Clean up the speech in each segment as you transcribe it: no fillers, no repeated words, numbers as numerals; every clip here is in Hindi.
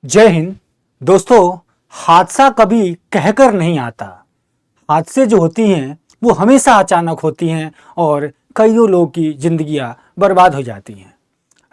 जय हिंद। दोस्तों, हादसा कभी कहकर नहीं आता। हादसे जो होती हैं वो हमेशा अचानक होती हैं और कईयों लोगों की जिंदगियां बर्बाद हो जाती हैं।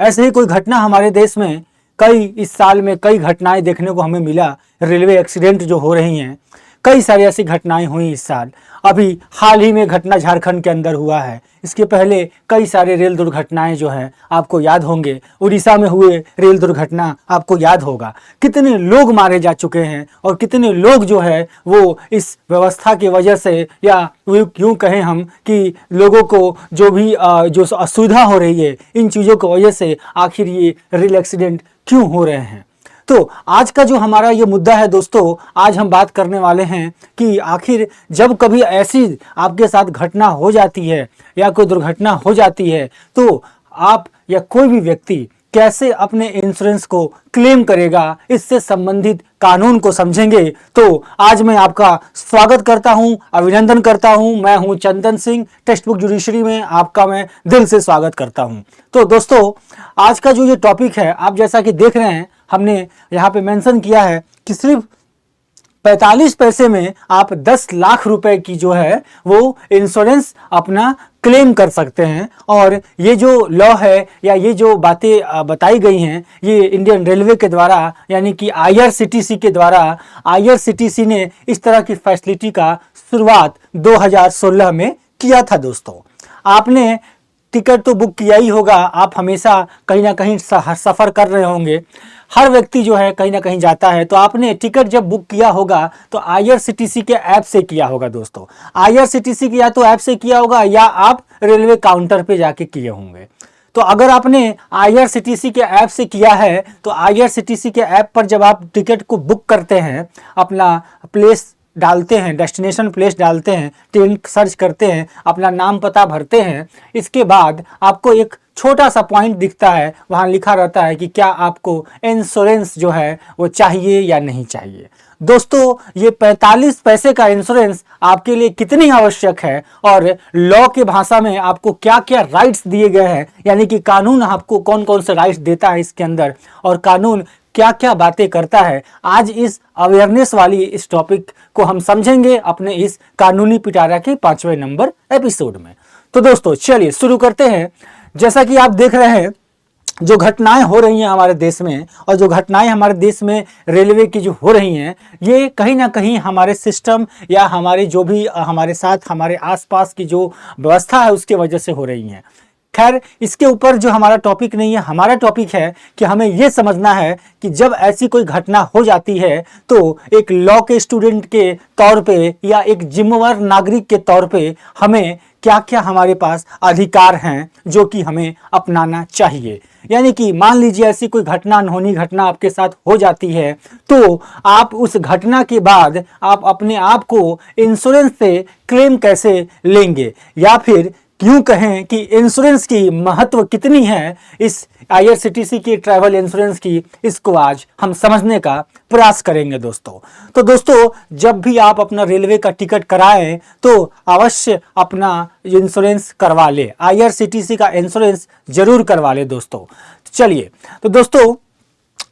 ऐसे ही कोई घटना हमारे देश में इस साल में कई घटनाएं देखने को हमें मिला। रेलवे एक्सीडेंट जो हो रही हैं, कई सारी ऐसी घटनाएं हुई इस साल। अभी हाल ही में घटना झारखंड के अंदर हुआ है। इसके पहले कई सारे रेल दुर्घटनाएं जो हैं आपको याद होंगे। उड़ीसा में हुए रेल दुर्घटना आपको याद होगा। कितने लोग मारे जा चुके हैं और कितने लोग जो है वो इस व्यवस्था की वजह से, या यूँ कहें हम कि लोगों को जो भी जो असुविधा हो रही है, इन चीज़ों की वजह से आखिर ये रेल एक्सीडेंट क्यों हो रहे हैं। तो आज का जो हमारा ये मुद्दा है दोस्तों, आज हम बात करने वाले हैं कि आखिर जब कभी ऐसी आपके साथ घटना हो जाती है या कोई दुर्घटना हो जाती है तो आप या कोई भी व्यक्ति कैसे अपने इंश्योरेंस को क्लेम करेगा, इससे संबंधित कानून को समझेंगे। तो आज मैं आपका स्वागत करता हूं, अभिनंदन करता हूं। मैं हूं Chandan Singh, text book judiciary में आपका मैं दिल से स्वागत करता हूं। तो दोस्तों, आज का जो ये टॉपिक है, आप जैसा कि देख रहे हैं, हमने यहाँ पे मेंशन किया है कि सिर्फ 45 पैसे में आप 10 लाख रुपए की जो है वो इंश्योरेंस अपना क्लेम कर सकते हैं। और ये जो लॉ है या ये जो बातें बताई गई हैं, ये इंडियन रेलवे के द्वारा यानी कि आईआरसीटीसी के द्वारा, आईआरसीटीसी ने इस तरह की फैसिलिटी का शुरुआत 2016 में किया था। दोस्तों, आपने टिकट तो बुक किया ही होगा। आप हमेशा कहीं ना कहीं सफ़र कर रहे होंगे। हर व्यक्ति जो है कहीं ना कहीं जाता है, तो आपने टिकट जब बुक किया होगा तो आईआरसीटीसी के ऐप से किया होगा। दोस्तों, आईआरसीटीसी के या तो ऐप से किया होगा या आप रेलवे काउंटर पे जाके किए होंगे। तो अगर आपने आईआरसीटीसी के ऐप से किया है तो आईआरसीटीसी के ऐप पर जब आप टिकट को बुक करते हैं, अपना प्लेस डालते हैं, डेस्टिनेशन प्लेस डालते हैं, ट्रेन सर्च करते हैं, अपना नाम पता भरते हैं, इसके बाद आपको एक छोटा सा पॉइंट दिखता है, वहाँ लिखा रहता है कि क्या आपको इंश्योरेंस जो है वो चाहिए या नहीं चाहिए। दोस्तों, ये 45 पैसे का इंश्योरेंस आपके लिए कितनी आवश्यक है और लॉ के भाषा में आपको क्या क्या राइट्स दिए गए हैं, यानी कि कानून आपको कौन कौन से राइट्स देता है इसके अंदर, और कानून क्या क्या बातें करता है, आज इस अवेयरनेस वाली इस टॉपिक को हम समझेंगे अपने इस कानूनी पिटारा के 5वें नंबर एपिसोड में। तो दोस्तों, चलिए शुरू करते हैं। जैसा कि आप देख रहे हैं, जो घटनाएं हो रही हैं हमारे देश में, और जो घटनाएं हमारे देश में रेलवे की जो हो रही हैं, ये कहीं ना कहीं हमारे सिस्टम या हमारे जो भी हमारे साथ हमारे आसपास की जो व्यवस्था है उसके वजह से हो रही हैं। खैर, इसके ऊपर जो हमारा टॉपिक नहीं है, हमारा टॉपिक है कि हमें ये समझना है कि जब ऐसी कोई घटना हो जाती है तो एक लॉ के स्टूडेंट के तौर पे या एक जिम्मेवार नागरिक के तौर पे हमें क्या क्या हमारे पास अधिकार हैं जो कि हमें अपनाना चाहिए। यानी कि मान लीजिए ऐसी कोई घटना, अनहोनी घटना आपके साथ हो जाती है, तो आप उस घटना के बाद आप अपने आप को इंश्योरेंस से क्लेम कैसे लेंगे, या फिर क्यों कहें कि इंश्योरेंस की महत्व कितनी है इस आईआरसीटीसी की ट्रैवल इंश्योरेंस की, इसको आज हम समझने का प्रयास करेंगे। दोस्तों, तो दोस्तों, जब भी आप अपना रेलवे का टिकट कराएं तो अवश्य अपना इंश्योरेंस करवा ले, आईआरसीटीसी का इंश्योरेंस जरूर करवा ले। दोस्तों, चलिए, तो दोस्तों,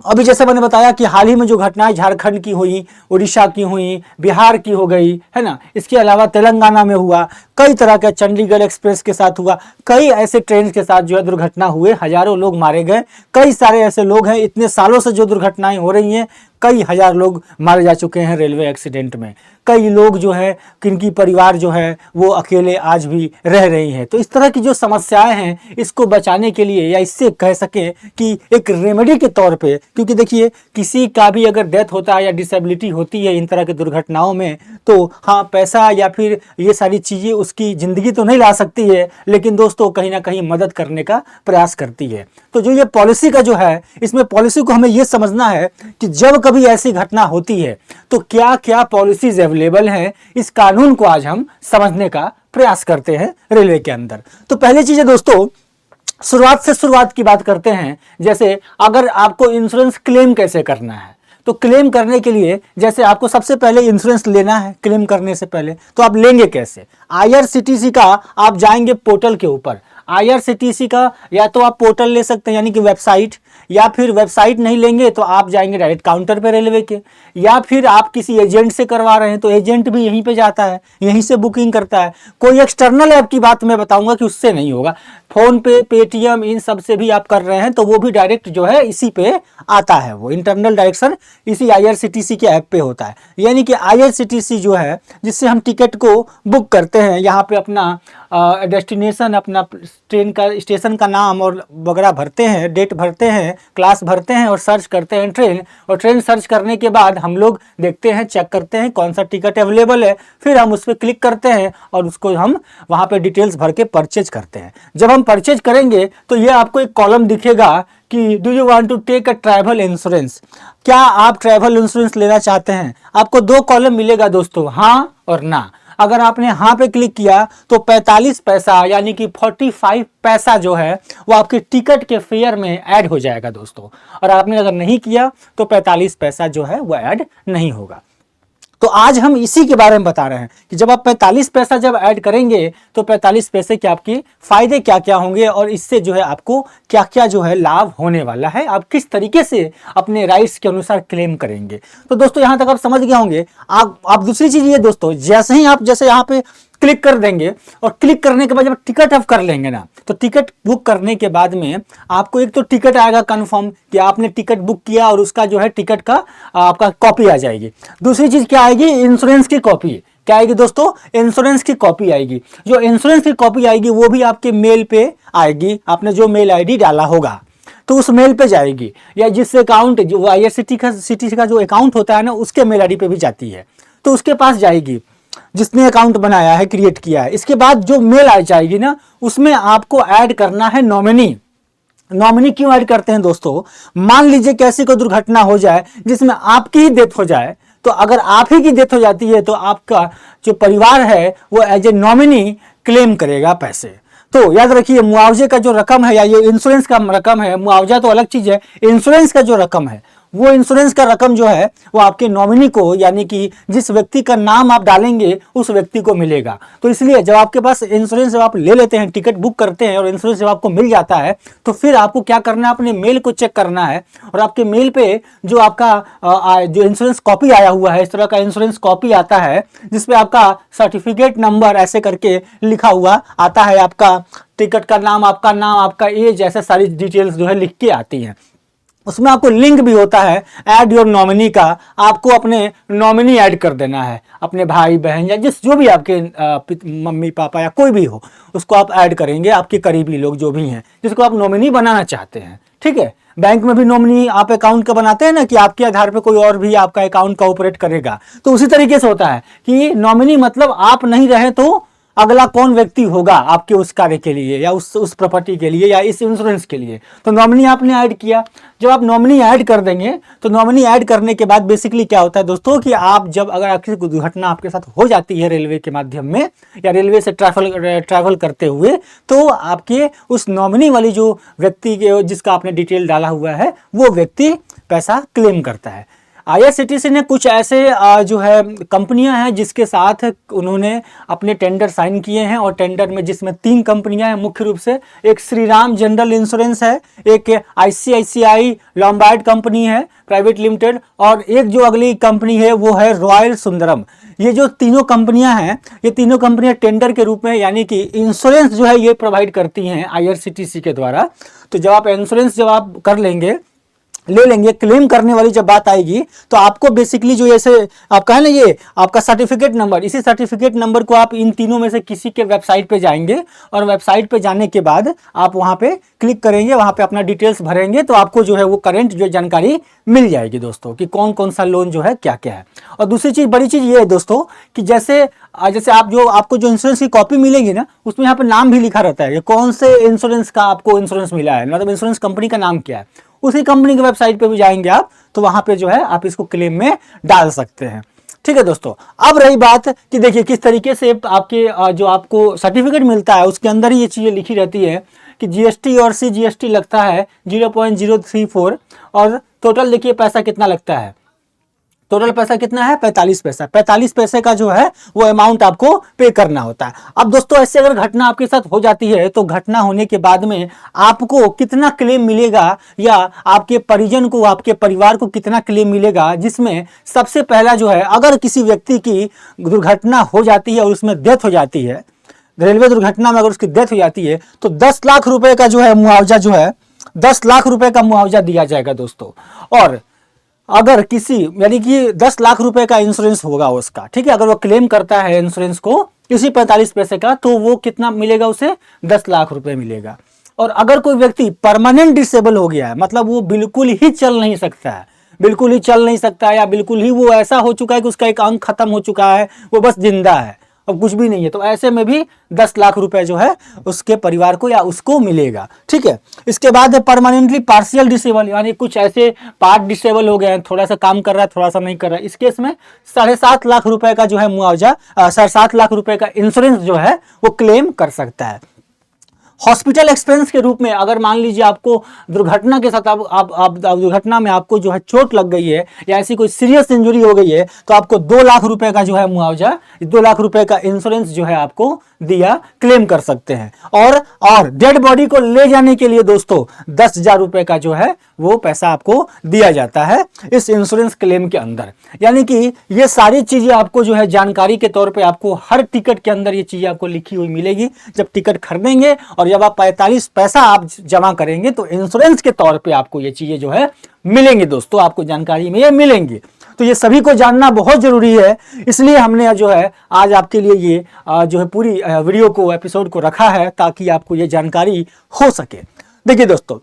अभी जैसे मैंने बताया कि हाल ही में जो घटनाएं झारखंड की हुई, उड़ीसा की हुई, बिहार की हो गई है ना, इसके अलावा तेलंगाना में हुआ, कई तरह का चंडीगढ़ एक्सप्रेस के साथ हुआ, कई ऐसे ट्रेन के साथ जो है दुर्घटना हुए, हजारों लोग मारे गए। कई सारे ऐसे लोग हैं, इतने सालों से जो दुर्घटनाएं हो रही हैं, कई हजार लोग मारे जा चुके हैं रेलवे एक्सीडेंट में। कई लोग जो है, किनकी परिवार जो है वो अकेले आज भी रह रही हैं। तो इस तरह की जो समस्याएं हैं, इसको बचाने के लिए, या इससे कह सके कि एक रेमेडी के तौर पे, क्योंकि देखिए किसी का भी अगर डेथ होता है या डिसेबिलिटी होती है इन तरह की दुर्घटनाओं में, तो हाँ, पैसा या फिर ये सारी चीज़ें उसकी ज़िंदगी तो नहीं ला सकती है, लेकिन दोस्तों कहीं ना कहीं मदद करने का प्रयास करती है। तो जो ये पॉलिसी का जो है, इसमें पॉलिसी को हमें ये समझना है कि जब कभी ऐसी घटना होती है तो क्या क्या पॉलिसीज अवेलेबल हैं, इस कानून को आज हम समझने का प्रयास करते हैं रेलवे के अंदर। तो पहली चीज है दोस्तों, शुरुआत की बात करते हैं। जैसे अगर आपको इंश्योरेंस क्लेम कैसे करना है, तो क्लेम करने के लिए जैसे आपको सबसे पहले इंश्योरेंस लेना है, क्लेम करने से पहले तो आप लेंगे कैसे। आईआरसीटीसी का आप जाएंगे पोर्टल के ऊपर, IRCTC का या तो आप पोर्टल ले सकते हैं यानी कि वेबसाइट, या फिर वेबसाइट नहीं लेंगे तो आप जाएंगे डायरेक्ट काउंटर पे रेलवे के, या फिर आप किसी एजेंट से करवा रहे हैं तो एजेंट भी यहीं पे जाता है, यहीं से बुकिंग करता है। कोई एक्सटर्नल ऐप की बात मैं बताऊंगा कि उससे नहीं होगा। फोन पे, पेटीएम, इन सब से भी आप कर रहे हैं तो वो भी डायरेक्ट जो है इसी पे आता है, वो इंटरनल डायरेक्शन इसी IRCTC के ऐप पे होता है। यानी कि IRCTC जो है जिससे हम टिकट को बुक करते हैं, यहाँ पे अपना डेस्टिनेशन, अपना ट्रेन का स्टेशन का नाम और वगैरह भरते हैं, डेट भरते हैं, क्लास भरते हैं और सर्च करते हैं ट्रेन, और ट्रेन सर्च करने के बाद हम लोग देखते हैं, चेक करते हैं कौन सा टिकट अवेलेबल है, फिर हम उस पर क्लिक करते हैं और उसको हम वहाँ पे डिटेल्स भर के परचेज करते हैं। जब हम परचेज करेंगे तो ये आपको एक कॉलम दिखेगा कि do you want to take a travel insurance, क्या आप ट्रैवल इंश्योरेंस लेना चाहते हैं। आपको दो कॉलम मिलेगा दोस्तों, हाँ और ना। अगर आपने हाँ पे क्लिक किया तो 45 पैसा यानी कि 45 पैसा जो है वो आपके टिकट के फेयर में ऐड हो जाएगा दोस्तों, और आपने अगर नहीं किया तो 45 पैसा जो है वो ऐड नहीं होगा। तो आज हम इसी के बारे में बता रहे हैं कि जब आप 45 पैसा जब ऐड करेंगे तो 45 पैसे के आपके फायदे क्या क्या होंगे, और इससे जो है आपको क्या क्या जो है लाभ होने वाला है, आप किस तरीके से अपने राइट्स के अनुसार क्लेम करेंगे। तो दोस्तों यहाँ तक आप समझ गए होंगे। आप दूसरी चीज ये दोस्तों, जैसे ही आप जैसे यहाँ पे क्लिक कर देंगे और क्लिक करने के बाद जब टिकट आप कर लेंगे ना, तो टिकट बुक करने के बाद में आपको एक तो टिकट आएगा कंफर्म कि आपने टिकट बुक किया और उसका जो है टिकट का आपका कॉपी आ जाएगी। दूसरी चीज क्या आएगी, इंश्योरेंस की कॉपी। क्या आएगी दोस्तों, इंश्योरेंस की कॉपी आएगी। जो इंश्योरेंस की कॉपी आएगी वो भी आपके मेल पे आएगी, आपने जो मेल ID डाला होगा तो उस मेल पे जाएगी, या जिस अकाउंट जो IRCTC का जो अकाउंट होता है ना उसके मेल ID पे भी जाती है, तो उसके पास जाएगी जिसने अकाउंट बनाया है, क्रिएट किया है। इसके बाद जो मेल आ जाएगी ना उसमें आपको ऐड करना है नॉमिनी। नॉमिनी क्यों ऐड करते हैं दोस्तों, मान लीजिए कैसी कोई दुर्घटना हो जाए जिसमें आपकी ही डेथ हो जाए, तो अगर आप ही की डेथ हो जाती है तो आपका जो परिवार है वो एज ए नॉमिनी क्लेम करेगा पैसे। तो याद रखिए, मुआवजे का जो रकम है या ये इंश्योरेंस का रकम है, मुआवजा तो अलग चीज है, इंश्योरेंस का जो रकम है वो इंश्योरेंस का रकम जो है वो आपके नॉमिनी को, यानी कि जिस व्यक्ति का नाम आप डालेंगे उस व्यक्ति को मिलेगा। तो इसलिए जब आपके पास इंश्योरेंस जब आप ले लेते हैं, टिकट बुक करते हैं और इंश्योरेंस जब आपको मिल जाता है तो फिर आपको क्या करना है, अपने मेल को चेक करना है, और आपके मेल पे जो आपका जो इंश्योरेंस कॉपी आया हुआ है, इस तरह का इंश्योरेंस कॉपी आता है जिसपे आपका सर्टिफिकेट नंबर ऐसे करके लिखा हुआ आता है, आपका टिकट का नाम, आपका एज, ऐसे सारी डिटेल्स जो है लिख के आती हैं। उसमें आपको लिंक भी होता है ऐड योर नॉमिनी का, आपको अपने नॉमिनी ऐड कर देना है, अपने भाई बहन या जो भी आपके मम्मी पापा या कोई भी हो उसको आप ऐड करेंगे, आपके करीबी लोग जो भी हैं जिसको आप नॉमिनी बनाना चाहते हैं। ठीक है, बैंक में भी नॉमिनी आप अकाउंट का बनाते हैं ना कि आपके आधार पे कोई और भी आपका अकाउंट का ऑपरेट करेगा, तो उसी तरीके से होता है कि नॉमिनी मतलब आप नहीं रहे तो अगला कौन व्यक्ति होगा आपके उस कार्य के लिए या उस प्रॉपर्टी के लिए या इस इंश्योरेंस के लिए। तो नॉमिनी आपने ऐड किया, जब आप नॉमिनी ऐड कर देंगे तो नॉमिनी ऐड करने के बाद बेसिकली क्या होता है दोस्तों कि आप जब अगर आपकी दुर्घटना आपके साथ हो जाती है रेलवे के माध्यम में या रेलवे से ट्रैवल करते हुए, तो आपके उस नॉमिनी वाली जो व्यक्ति के जिसका आपने डिटेल डाला हुआ है वो व्यक्ति पैसा क्लेम करता है। IRCTC ने कुछ ऐसे जो है कंपनियां हैं जिसके साथ उन्होंने अपने टेंडर साइन किए हैं, और टेंडर में जिसमें 3 कंपनियां हैं मुख्य रूप से, एक श्रीराम जनरल इंश्योरेंस है, एक ICICI लॉम्बार्ड कंपनी है प्राइवेट लिमिटेड, और एक जो अगली कंपनी है वो है रॉयल सुंदरम। ये जो तीनों कंपनियां हैं, ये तीनों कंपनियां टेंडर के रूप में यानी कि इंश्योरेंस जो है ये प्रोवाइड करती हैं IRCTC के द्वारा। तो जब आप इंश्योरेंस जब आप कर लेंगे, ले लेंगे, क्लेम करने वाली जब बात आएगी तो आपको बेसिकली जो ऐसे आपका है ना ये आपका सर्टिफिकेट नंबर, इसी सर्टिफिकेट नंबर को आप इन तीनों में से किसी के वेबसाइट पे जाएंगे, और वेबसाइट पे जाने के बाद आप वहां पे क्लिक करेंगे, वहां पे अपना डिटेल्स भरेंगे तो आपको जो है वो करंट जो जानकारी मिल जाएगी दोस्तों कि कौन कौन सा लोन जो है क्या क्या है। और दूसरी चीज, बड़ी चीज ये है दोस्तों कि जैसे आपको जो इंश्योरेंस की कॉपी मिलेगी ना उसमें यहाँ पे नाम भी लिखा रहता है कि कौन से इंश्योरेंस का आपको इंश्योरेंस मिला है, मतलब इंश्योरेंस कंपनी का नाम क्या है। उसी कंपनी की वेबसाइट पे भी जाएंगे आप तो वहां पे जो है आप इसको क्लेम में डाल सकते हैं। ठीक है दोस्तों, अब रही बात कि देखिए किस तरीके से आपके जो आपको सर्टिफिकेट मिलता है उसके अंदर ही ये चीजें लिखी रहती है कि GST और CGST लगता है 0.034, और टोटल देखिए पैसा कितना लगता है टोटल पैसा कितना है 45 पैसा। 45 पैसे का जो है वो अमाउंट आपको पे करना होता है। अब दोस्तों ऐसे अगर घटना आपके साथ हो जाती है तो घटना होने के बाद में आपको कितना क्लेम मिलेगा या आपके परिजन को, आपके परिवार को कितना क्लेम मिलेगा, जिसमें सबसे पहला जो है, अगर किसी व्यक्ति की दुर्घटना हो जाती है और उसमें डेथ हो जाती है, रेलवे दुर्घटना में अगर उसकी डेथ हो जाती है तो 10 लाख रुपए का जो है मुआवजा जो है 10 लाख रुपए का मुआवजा दिया जाएगा दोस्तों। और अगर किसी यानी कि 10 लाख रुपए का इंश्योरेंस होगा उसका, ठीक है, अगर वो क्लेम करता है इंश्योरेंस को किसी 45 पैसे का तो वो कितना मिलेगा, उसे 10 लाख रुपए मिलेगा। और अगर कोई व्यक्ति परमानेंट डिसेबल हो गया है, मतलब वो बिल्कुल ही चल नहीं सकता है, बिल्कुल ही चल नहीं सकता है, या बिल्कुल ही वो ऐसा हो चुका है कि उसका एक अंग खत्म हो चुका है, वो बस जिंदा है, अब कुछ भी नहीं है, तो ऐसे में भी 10 लाख रुपए जो है उसके परिवार को या उसको मिलेगा। ठीक है, इसके बाद परमानेंटली पार्शियल डिसेबल, यानी कुछ ऐसे पार्ट डिसेबल हो गए हैं, थोड़ा सा काम कर रहा है थोड़ा सा नहीं कर रहा है, इस केस में 7.5 लाख रुपए का जो है मुआवजा, 7.5 लाख रुपए का इंश्योरेंस जो है वो क्लेम कर सकता है। हॉस्पिटल एक्सपेंस के रूप में अगर मान लीजिए आपको दुर्घटना के साथ आप दुर्घटना में आपको जो है चोट लग गई है या ऐसी कोई सीरियस इंजरी हो गई है तो आपको 2 लाख रुपए का जो है मुआवजा, 2 लाख रुपए का इंश्योरेंस जो है आपको दिया क्लेम कर सकते हैं। और डेड बॉडी को ले जाने के लिए दोस्तों 10,000 रुपए का जो है वो पैसा आपको दिया जाता है इस इंश्योरेंस क्लेम के अंदर। यानी कि ये सारी चीजें आपको जो है जानकारी के तौर पे आपको हर टिकट के अंदर ये चीजें आपको लिखी हुई मिलेगी। जब टिकट खरीदेंगे और जब आप 45 पैसा आप जमा करेंगे तो इंश्योरेंस के तौर पे आपको ये चीजें जो है मिलेंगी दोस्तों, आपको जानकारी में ये मिलेंगी। तो ये सभी को जानना बहुत जरूरी है, इसलिए हमने जो है आज आपके लिए ये जो है पूरी वीडियो को, एपिसोड को रखा है ताकि आपको ये जानकारी हो सके। देखिए दोस्तों,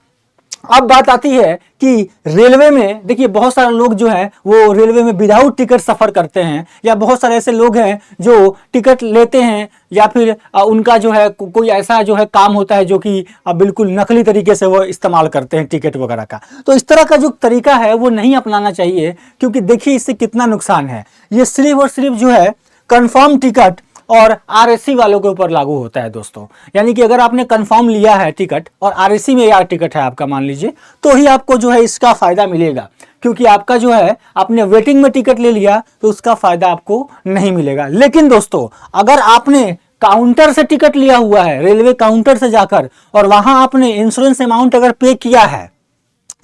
अब बात आती है कि रेलवे में, देखिए बहुत सारे लोग जो हैं वो रेलवे में विदाउट टिकट सफर करते हैं, या बहुत सारे ऐसे लोग हैं जो टिकट लेते हैं या फिर उनका जो है कोई ऐसा जो है काम होता है जो कि बिल्कुल नकली तरीके से वो इस्तेमाल करते हैं टिकट वगैरह का। तो इस तरह का जो तरीका है वो नहीं अपनाना चाहिए, क्योंकि देखिए इससे कितना नुकसान है। ये सिर्फ और सिर्फ जो है कंफर्म टिकट और आरएसी वालों के ऊपर लागू होता है दोस्तों। यानी कि अगर आपने कंफर्म लिया है टिकट और आरएसी में यार टिकट है आपका मान लीजिए, तो ही आपको जो है इसका फायदा मिलेगा, क्योंकि आपका जो है आपने वेटिंग में टिकट ले लिया तो उसका फायदा आपको नहीं मिलेगा। लेकिन दोस्तों अगर आपने काउंटर से टिकट लिया हुआ है, रेलवे काउंटर से जाकर, और वहां आपने इंश्योरेंस अमाउंट अगर पे किया है,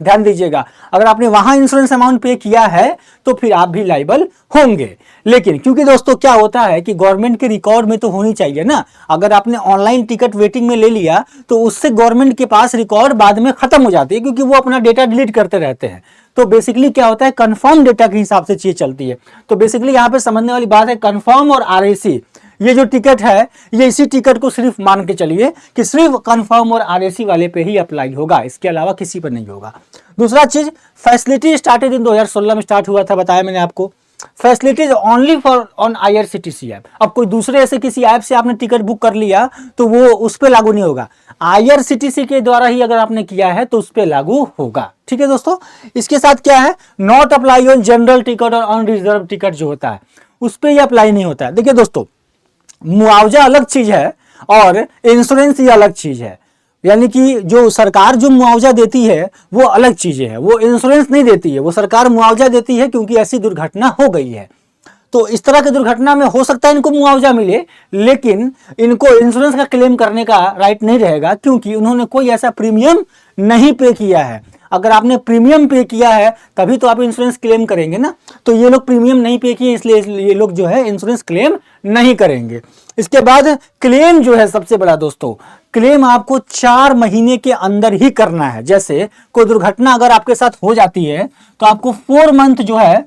ध्यान दीजिएगा, अगर आपने वहां इंश्योरेंस अमाउंट पे किया है तो फिर आप भी लायबल होंगे। लेकिन क्योंकि दोस्तों क्या होता है कि गवर्नमेंट के रिकॉर्ड में तो होनी चाहिए ना, अगर आपने ऑनलाइन टिकट वेटिंग में ले लिया तो उससे गवर्नमेंट के पास रिकॉर्ड बाद में खत्म हो जाती है, क्योंकि वो अपना डेटा डिलीट करते रहते हैं। तो बेसिकली क्या होता है, कंफर्म डेटा के हिसाब से चीज चलती है। तो बेसिकली यहाँ पे समझने वाली बात है, कंफर्म और आरएसी ये जो टिकट है, ये इसी टिकट को सिर्फ मान के चलिए कि सिर्फ कंफर्म और आरएसी वाले पे ही अप्लाई होगा, इसके अलावा किसी पर नहीं होगा। दूसरा चीज, फैसिलिटी स्टार्टेड इन 2016 में स्टार्ट हुआ था, बताया मैंने आपको। Facilities only for on IRCTC app. अब कोई दूसरे ऐसे किसी ऐप से आपने टिकट बुक कर लिया तो वो उस पर लागू नहीं होगा, आईआरसीटीसी के द्वारा ही अगर आपने किया है तो उस पर लागू होगा। ठीक है दोस्तों, इसके साथ क्या है, not apply on general ticket और अनरिजर्व टिकट जो होता है उस पर यह अप्लाई नहीं होता है। देखिए दोस्तों, मुआवजा अलग चीज है और इंश्योरेंस ये अलग चीज है। यानी कि जो सरकार जो मुआवजा देती है वो अलग चीजें है, वो इंश्योरेंस नहीं देती है, वो सरकार मुआवजा देती है क्योंकि ऐसी दुर्घटना हो गई है। तो इस तरह की दुर्घटना में हो सकता है इनको मुआवजा मिले, लेकिन इनको इंश्योरेंस का क्लेम करने का राइट नहीं रहेगा, क्योंकि उन्होंने कोई ऐसा प्रीमियम नहीं पे किया है। अगर आपने प्रीमियम पे किया है तभी तो आप इंश्योरेंस क्लेम करेंगे ना, तो ये लोग प्रीमियम नहीं पे किए, इसलिए ये लोग जो है इंश्योरेंस क्लेम नहीं करेंगे। इसके बाद क्लेम जो है सबसे बड़ा दोस्तों, क्लेम आपको 4 महीने के अंदर ही करना है। जैसे कोई दुर्घटना अगर आपके साथ हो जाती है तो आपको 4 मंथ जो है,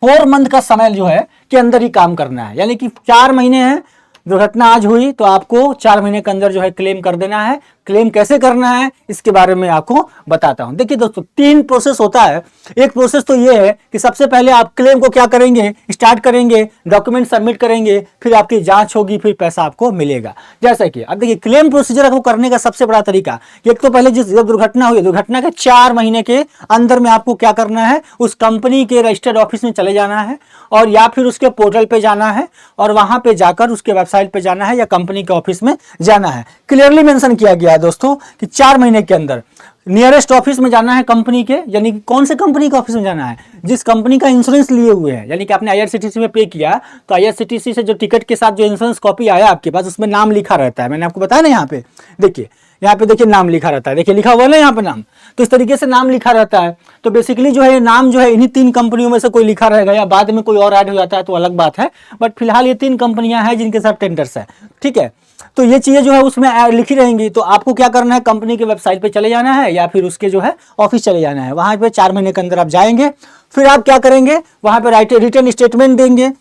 4 मंथ का समय जो है के अंदर ही काम करना है। यानी कि 4 महीने हैं, दुर्घटना आज हुई तो आपको 4 महीने के अंदर जो है क्लेम कर देना है। क्लेम कैसे करना है इसके बारे में आपको बताता हूं। देखिए दोस्तों, 3 प्रोसेस होता है। एक प्रोसेस तो ये है कि सबसे पहले आप क्लेम को क्या करेंगे, स्टार्ट करेंगे, डॉक्यूमेंट सबमिट करेंगे, फिर आपकी जांच होगी, फिर पैसा आपको मिलेगा। जैसा कि अब देखिए क्लेम प्रोसीजर को करने का सबसे बड़ा तरीका, एक तो पहले जब दुर्घटना हुई, दुर्घटना के 4 महीने के अंदर में आपको क्या करना है, उस कंपनी के रजिस्टर्ड ऑफिस में चले जाना है, और या फिर उसके पोर्टल पे जाना है, और वहां पे जाकर उसके वेबसाइट पे जाना है या कंपनी के ऑफिस में जाना है। क्लियरली मेंशन किया गया है दोस्तों कि 4 महीने के अंदर नियरेस्ट ऑफिस में जाना है कंपनी के, यानी कि कौन से कंपनी के ऑफिस में जाना है, जिस कंपनी का इंश्योरेंस लिए हुए हैं, यानी कि आपने आईआरसीटीसी में पे किया तो आईआरसीटीसी से जो टिकट के साथ जो इंश्योरेंस कॉपी आया आपके पास, उसमें नाम लिखा रहता है। मैंने आपको बताया ना, यहाँ पे देखिए, यहाँ पे देखिए नाम लिखा रहता है, देखिए लिखा हुआ ना यहाँ पे नाम, तो इस तरीके से नाम लिखा रहता है। तो बेसिकली जो है नाम जो है इन्हीं 3 कंपनियों में से कोई लिखा रहेगा, या बाद में कोई और ऐड हो जाता है तो अलग बात है, बट फिलहाल ये 3 कंपनियां हैं जिनके साथ टेंडर्स है, ठीक है। तो ये चीजें जो है उसमें लिखी रहेंगी। तो आपको क्या करना है, कंपनी के वेबसाइट पे चले जाना है या फिर उसके जो है ऑफिस चले जाना है, वहां पे 4 महीने के अंदर आप जाएंगे। फिर आप क्या करेंगे, वहां पे रिटर्न स्टेटमेंट देंगे,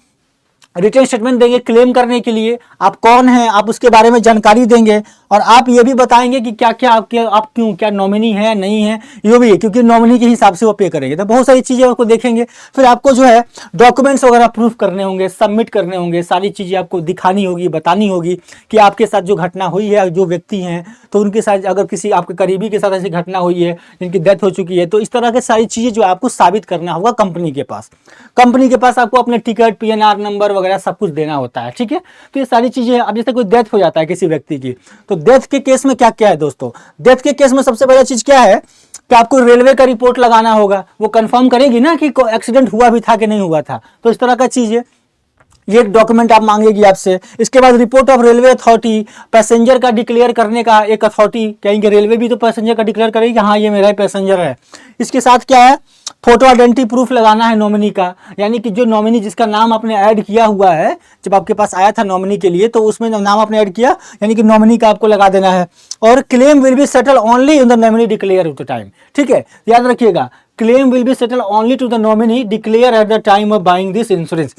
रिटर्न स्टेटमेंट देंगे क्लेम करने के लिए, आप कौन हैं आप उसके बारे में जानकारी देंगे, और आप ये भी बताएंगे कि क्या क्या आप क्यों, क्या नॉमिनी है नहीं है, ये भी है, क्योंकि नॉमिनी के हिसाब से वो पे करेंगे। तो बहुत सारी चीज़ें आपको देखेंगे। फिर आपको जो है डॉक्यूमेंट्स वगैरह प्रूफ करने होंगे, सबमिट करने होंगे, सारी चीज़ें आपको दिखानी होगी, बतानी होगी कि आपके साथ जो घटना हुई है, जो व्यक्ति हैं तो उनके साथ अगर किसी आपके करीबी के साथ ऐसी घटना हुई है जिनकी डेथ हो चुकी है, तो इस तरह की सारी चीज़ें जो आपको साबित करना होगा कंपनी के पास। कंपनी के पास आपको अपने टिकट, पीएनआर नंबर वगैरह सब कुछ देना होता है, ठीक है। तो ये सारी चीज़ें, अब जैसे कोई डेथ हो जाता है किसी व्यक्ति की, तो डेथ के केस में क्या क्या है दोस्तों, डेथ के केस में सबसे पहला चीज़ क्या है कि आपको रेलवे का रिपोर्ट लगाना होगा, वो कंफर्म करेगी ना कि कोई एक्सीडेंट हुआ भी था कि नहीं हुआ था। तो इस तरह का चीज़ है, ये एक डॉक्यूमेंट आप मांगेगी आपसे। इसके बाद report of railway authority, passenger का डिक्लेयर करने का एक अथॉरिटी, कहेंगे रेलवे भी तो पैसेंजर का डिक्लेयर करेगी कि हाँ ये मेरा पैसेंजर है। इसके साथ क्या है, फोटो आइडेंटिटी प्रूफ लगाना है नॉमिनी का, यानी कि जो नॉमिनी जिसका नाम आपने ऐड किया हुआ है, जब आपके पास आया था नॉमिनी के लिए तो उसमें नाम आपने ऐड किया, यानी कि नॉमिनी का आपको लगा देना है। और claim will be settle only in the nominee declare at the time, ठीक है, याद रखिएगा, claim will be settle only to the nominee declare at the time of buying this insurance.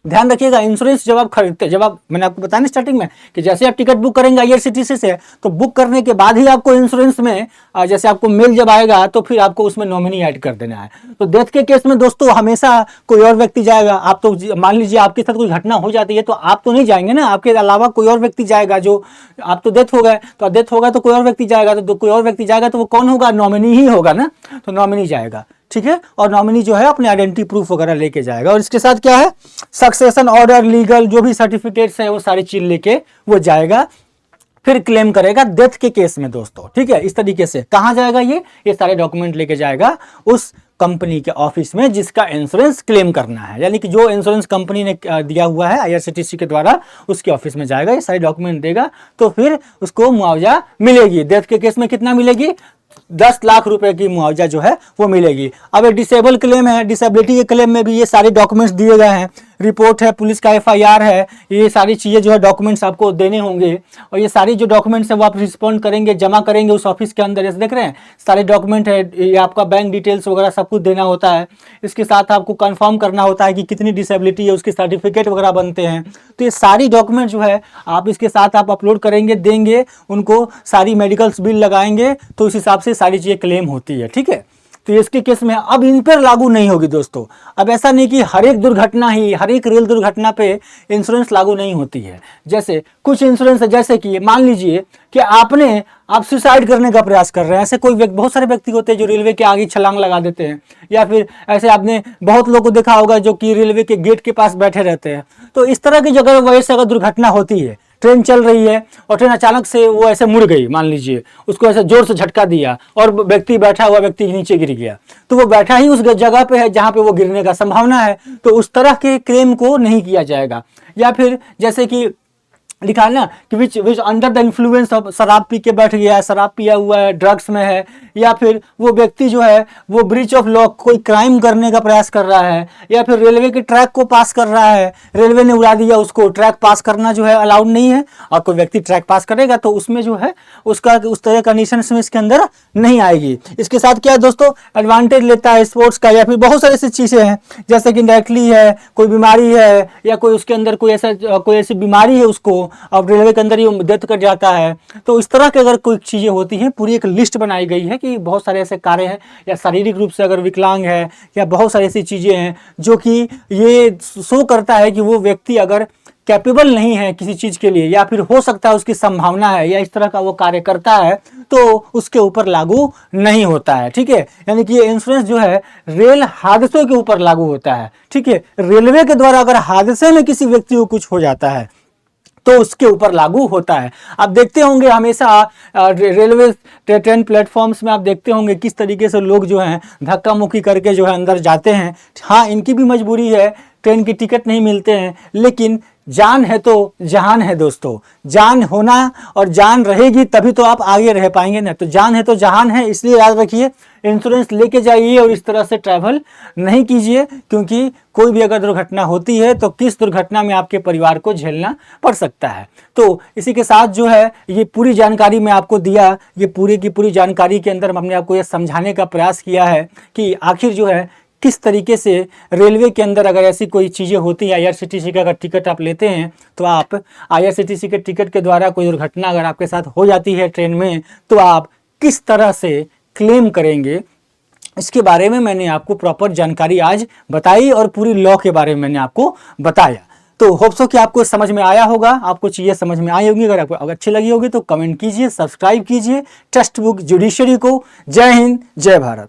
ध्यान रखिएगा, इंश्योरेंस जब आप खरीदते, जब आप, मैंने आपको बताया ना स्टार्टिंग में कि जैसे आप टिकट बुक करेंगे आईआरसीटीसी से, तो बुक करने के बाद ही आपको इंश्योरेंस में जैसे आपको मेल जब आएगा तो फिर आपको उसमें नॉमिनी ऐड कर देना है। तो डेथ के केस में दोस्तों हमेशा कोई और व्यक्ति जाएगा। आप तो मान लीजिए आपके साथ कोई घटना हो जाती है तो आप तो नहीं जाएंगे ना, आपके अलावा कोई और व्यक्ति जाएगा, जो आप तो डेथ हो गए, तो डेथ होगा तो कोई और व्यक्ति जाएगा, तो कोई और व्यक्ति जाएगा तो वो कौन होगा, नॉमिनी ही होगा ना, तो नॉमिनी जाएगा, ठीक है। और नॉमिनी जो है अपने आइडेंटिटी प्रूफ वगैरह लेके जाएगा, और इसके साथ क्या है, सक्सेशन ऑर्डर, लीगल जो भी सर्टिफिकेट्स हैं वो सारी चीज लेके वो जाएगा, फिर क्लेम करेगा डेथ के केस में दोस्तों, ठीक है। इस तरीके से कहाँ जाएगा, ये सारे डॉक्यूमेंट लेके जाएगा उस कंपनी के ऑफिस में जिसका इंश्योरेंस क्लेम करना है, यानी कि जो इंश्योरेंस कंपनी ने दिया हुआ है आईआरसीटीसी के द्वारा, उसके ऑफिस में जाएगा, ये सारे डॉक्यूमेंट देगा, तो फिर उसको मुआवजा मिलेगी। डेथ के केस में कितना मिलेगी, 10 लाख रुपए की मुआवजा जो है वो मिलेगी। अब एक डिसेबल क्लेम है, डिसेबिलिटी के क्लेम में भी ये सारे डॉक्यूमेंट्स दिए गए हैं, रिपोर्ट है, पुलिस का एफआईआर है, ये सारी चीज़ें जो है डॉक्यूमेंट्स आपको देने होंगे, और ये सारी जो डॉक्यूमेंट्स है वो आप रिस्पॉन्ड करेंगे, जमा करेंगे उस ऑफिस के अंदर। जैसे देख रहे हैं सारे डॉक्यूमेंट है, ये आपका बैंक डिटेल्स वगैरह सब कुछ देना होता है। इसके साथ आपको कंफर्म करना होता है कि कितनी डिसेबिलिटी है, उसके सर्टिफिकेट वगैरह बनते हैं। तो ये सारी डॉक्यूमेंट जो है आप इसके साथ आप अपलोड करेंगे, देंगे उनको, सारी मेडिकल्स बिल लगाएंगे, तो उस हिसाब से सारी चीज़ें क्लेम होती है, ठीक है। तो इसके केस में अब इन पर लागू नहीं होगी दोस्तों। अब ऐसा नहीं कि हर एक दुर्घटना ही, हर एक रेल दुर्घटना पे इंश्योरेंस लागू नहीं होती है। जैसे कुछ इंश्योरेंस है, जैसे कि मान लीजिए कि आप सुसाइड करने का प्रयास कर रहे हैं, ऐसे कोई बहुत सारे व्यक्ति होते हैं जो रेलवे के आगे छलांग लगा देते हैं, या फिर ऐसे आपने बहुत लोगों को देखा होगा जो कि रेलवे के गेट के पास बैठे रहते हैं। तो इस तरह की जगह वजह से अगर दुर्घटना होती है, ट्रेन चल रही है और ट्रेन अचानक से वो ऐसे मुड़ गई, मान लीजिए उसको ऐसे जोर से झटका दिया और व्यक्ति, बैठा हुआ व्यक्ति नीचे गिर गया, तो वो बैठा ही उस जगह पे है जहां पे वो गिरने का संभावना है, तो उस तरह के क्लेम को नहीं किया जाएगा। या फिर जैसे कि लिखा है ना कि विच अंडर द इन्फ्लुएंस ऑफ, शराब पी के बैठ गया है, शराब पिया हुआ है, ड्रग्स में है, या फिर वो व्यक्ति जो है वो ब्रीच ऑफ लॉ, कोई क्राइम करने का प्रयास कर रहा है, या फिर रेलवे के ट्रैक को पास कर रहा है, रेलवे ने उड़ा दिया उसको, ट्रैक पास करना जो है अलाउड नहीं है, और कोई व्यक्ति ट्रैक पास करेगा तो उसमें जो है उसका उस तरह कंडीशन में इसके अंदर नहीं आएगी। इसके साथ क्या है दोस्तों, एडवांटेज लेता है स्पोर्ट्स का, या फिर बहुत सारी ऐसी चीज़ें हैं जैसे कि डायरेक्टली है, कोई बीमारी है, या कोई उसके अंदर कोई ऐसी बीमारी है उसको, अब रेलवे के अंदर ही डेथ कर जाता है। तो इस तरह के अगर कोई चीज़ें होती हैं, पूरी एक लिस्ट बनाई गई है कि बहुत सारे ऐसे कार्य हैं, या शारीरिक रूप से अगर विकलांग है, या बहुत सारी ऐसी चीज़ें हैं जो कि ये शो करता है कि वो व्यक्ति अगर कैपेबल नहीं है किसी चीज़ के लिए, या फिर हो सकता है उसकी संभावना है, या इस तरह का वो कार्य करता है, तो उसके ऊपर लागू नहीं होता है, ठीक है। यानी कि ये इंश्योरेंस जो है रेल हादसों के ऊपर लागू होता है, ठीक है। रेलवे के द्वारा अगर हादसे में किसी व्यक्ति को कुछ हो जाता है तो उसके ऊपर लागू होता है। आप देखते होंगे हमेशा रेलवे ट्रेन प्लेटफॉर्म्स में आप देखते होंगे किस तरीके से लोग जो हैं धक्का मुक्की करके जो है अंदर जाते हैं। हाँ, इनकी भी मजबूरी है, ट्रेन की टिकट नहीं मिलते हैं, लेकिन जान है तो जहान है दोस्तों। जान होना और जान रहेगी तभी तो आप आगे रह पाएंगे ना। तो जान है तो जहान है, इसलिए याद रखिए इंश्योरेंस लेके जाइए और इस तरह से ट्रैवल नहीं कीजिए, क्योंकि कोई भी अगर दुर्घटना होती है तो किस दुर्घटना में आपके परिवार को झेलना पड़ सकता है। तो इसी के साथ जो है ये पूरी जानकारी मैं आपको दिया। ये पूरी की पूरी जानकारी के अंदर हमने आपको ये समझाने का प्रयास किया है कि आखिर जो है किस तरीके से रेलवे के अंदर अगर ऐसी कोई चीज़ें होती हैं, IRCTC का अगर टिकट आप लेते हैं तो आप IRCTC के टिकट के द्वारा कोई दुर्घटना अगर आपके साथ हो जाती है ट्रेन में तो आप किस तरह से क्लेम करेंगे, इसके बारे में मैंने आपको प्रॉपर जानकारी आज बताई और पूरी लॉ के बारे में मैंने आपको बताया। तो होप सो कि आपको समझ में आया होगा, आपको चीज़ें समझ में आई होंगी। अगर आपको अच्छी लगी होगी तो कमेंट कीजिए, सब्सक्राइब कीजिए टेक्स्ट बुक जुडिशरी को। जय हिंद, जय भारत।